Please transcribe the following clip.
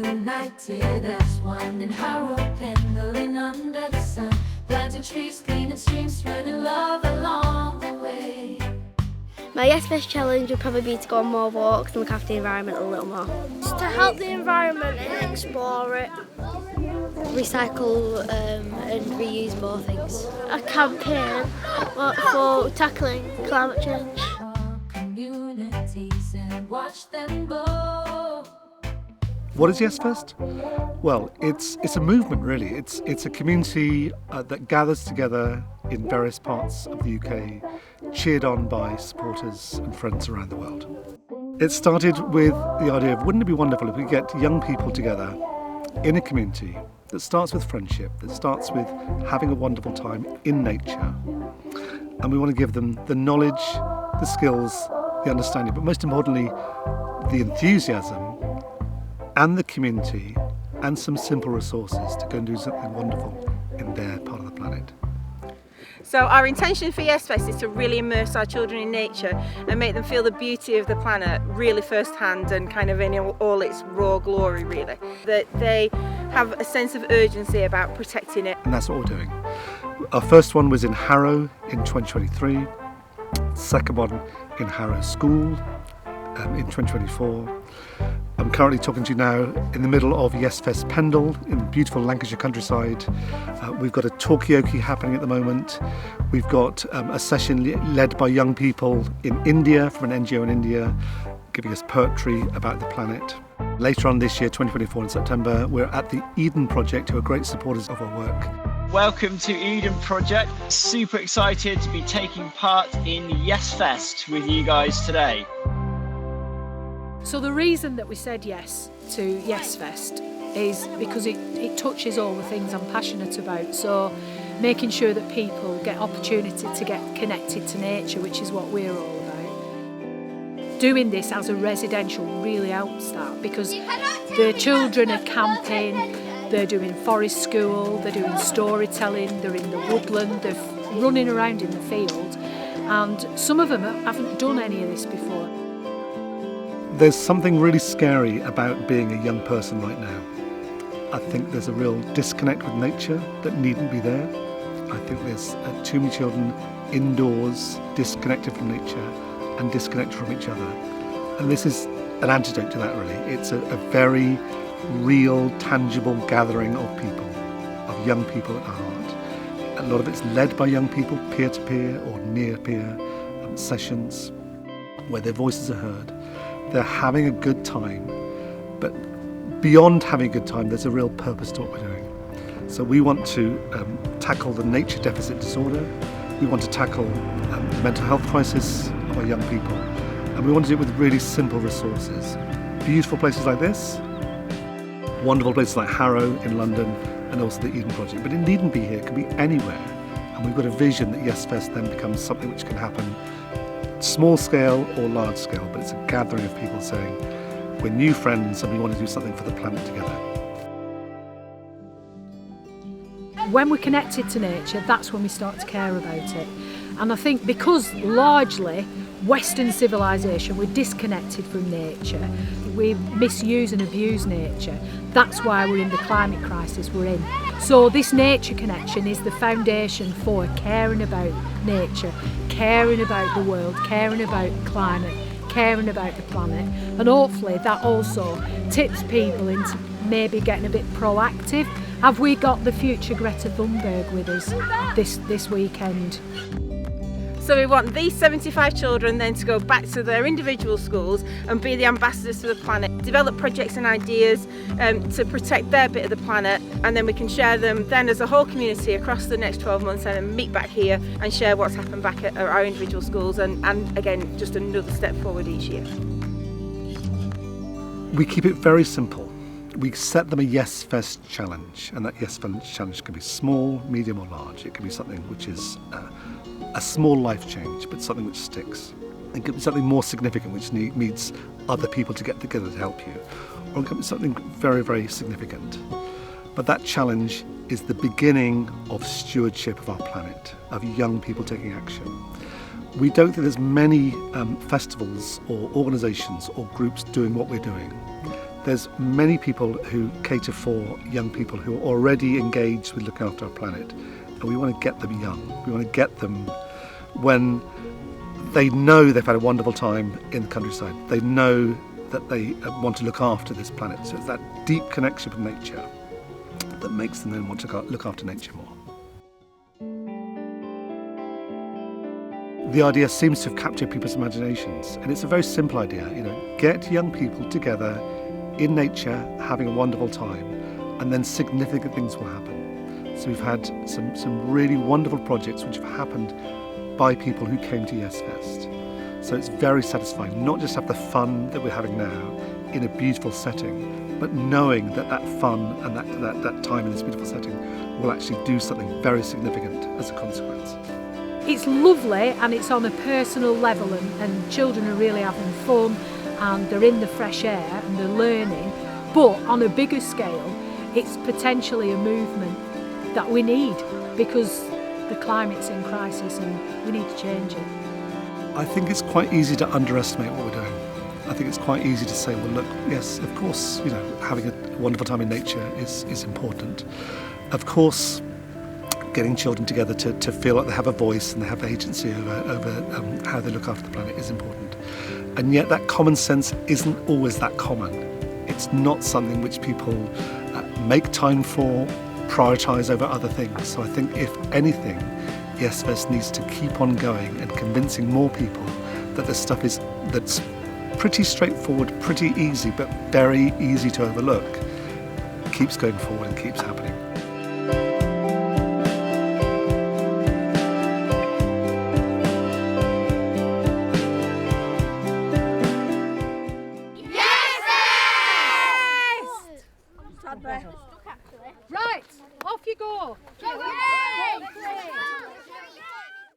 united as one in Harrow, Pendle, under the sun, planting trees, cleaning streams, spreading love along the way. My YESfest challenge would probably be to go on more walks and look after the environment a little more. Just to help the environment and explore it. Recycle and reuse more things. A campaign for tackling climate change. Communities and watch them go. What is YESfest? Well, it's a movement really. It's a community that gathers together in various parts of the UK, cheered on by supporters and friends around the world. It started with the idea of, wouldn't it be wonderful if we get young people together in a community that starts with friendship, that starts with having a wonderful time in nature, and we want to give them the knowledge, the skills, the understanding, but most importantly, the enthusiasm and the community and some simple resources to go and do something wonderful in their part of the planet. So our intention for YESfest is to really immerse our children in nature and make them feel the beauty of the planet really firsthand and kind of in all its raw glory really. That they have a sense of urgency about protecting it. And that's what we're doing. Our first one was in Harrow in 2023, second one in Harrow School in 2024. I'm currently talking to you now in the middle of YESfest Pendle in the beautiful Lancashire countryside. We've got a talkioke happening at the moment. We've got a session led by young people in India, from an NGO in India, giving us poetry about the planet. Later on this year, 2024 in September, we're at the Eden Project, who are great supporters of our work. Welcome to Eden Project. Super excited to be taking part in YESfest with you guys today. So the reason that we said yes to YESfest is because it touches all the things I'm passionate about. So making sure that people get opportunity to get connected to nature, which is what we're all about. Doing this as a residential really helps that, because the children are camping, they're doing forest school, they're doing storytelling, they're in the woodland, they're running around in the field, and some of them haven't done any of this before. There's something really scary about being a young person right now. I think there's a real disconnect with nature that needn't be there. I think there's too many children indoors, disconnected from nature and disconnected from each other. And this is an antidote to that really. It's a very real, tangible gathering of people, of young people at heart. A lot of it's led by young people, peer-to-peer or near-peer sessions where their voices are heard. They're having a good time, but beyond having a good time, there's a real purpose to what we're doing. So we want to tackle the nature deficit disorder, we want to tackle the mental health crisis of our young people, and we want to do it with really simple resources. Beautiful places like this, wonderful places like Harrow in London, and also the Eden Project. But it needn't be here, it can be anywhere. And we've got a vision that YESfest then becomes something which can happen small scale or large scale, but it's a gathering of people saying, we're new friends and we want to do something for the planet together. When we're connected to nature, that's when we start to care about it. And I think because largely Western civilization, we're disconnected from nature, we misuse and abuse nature, that's why we're in the climate crisis we're in. So this nature connection is the foundation for caring about nature, caring about the world, caring about climate, caring about the planet, and hopefully that also tips people into maybe getting a bit proactive. Have we got the future Greta Thunberg with us this weekend? So we want these 75 children then to go back to their individual schools and be the ambassadors for the planet, develop projects and ideas to protect their bit of the planet, and then we can share them then as a whole community across the next 12 months and then meet back here and share what's happened back at our individual schools, and again just another step forward each year. We keep it very simple. We set them a YESfest challenge, and that YESfest challenge can be small, medium or large. It can be something which is a small life change, but something which sticks. It could be something more significant which needs other people to get together to help you. Or it could be something very, very significant. But that challenge is the beginning of stewardship of our planet, of young people taking action. We don't think there's many festivals or organisations or groups doing what we're doing. There's many people who cater for young people who are already engaged with looking after our planet, and we want to get them young. We want to get them when they know they've had a wonderful time in the countryside. They know that they want to look after this planet. So it's that deep connection with nature that makes them then want to look after nature more. The idea seems to have captured people's imaginations, and it's a very simple idea. Get young people together in nature, having a wonderful time, and then significant things will happen. So we've had some really wonderful projects which have happened by people who came to YESfest. So it's very satisfying, not just have the fun that we're having now in a beautiful setting, but knowing that fun and that time in this beautiful setting will actually do something very significant as a consequence. It's lovely and it's on a personal level, and children are really having fun and they're in the fresh air and they're learning, but on a bigger scale it's potentially a movement that we need because the climate's in crisis and we need to change it. I think it's quite easy to underestimate what we're doing. I think it's quite easy to say, well look, yes, of course, having a wonderful time in nature is important. Of course, getting children together to feel like they have a voice and they have agency over how they look after the planet is important. And yet that common sense isn't always that common. It's not something which people make time for, prioritise over other things. So I think if anything, YESfest needs to keep on going and convincing more people that this stuff that's pretty straightforward, pretty easy, but very easy to overlook, keeps going forward and keeps happening.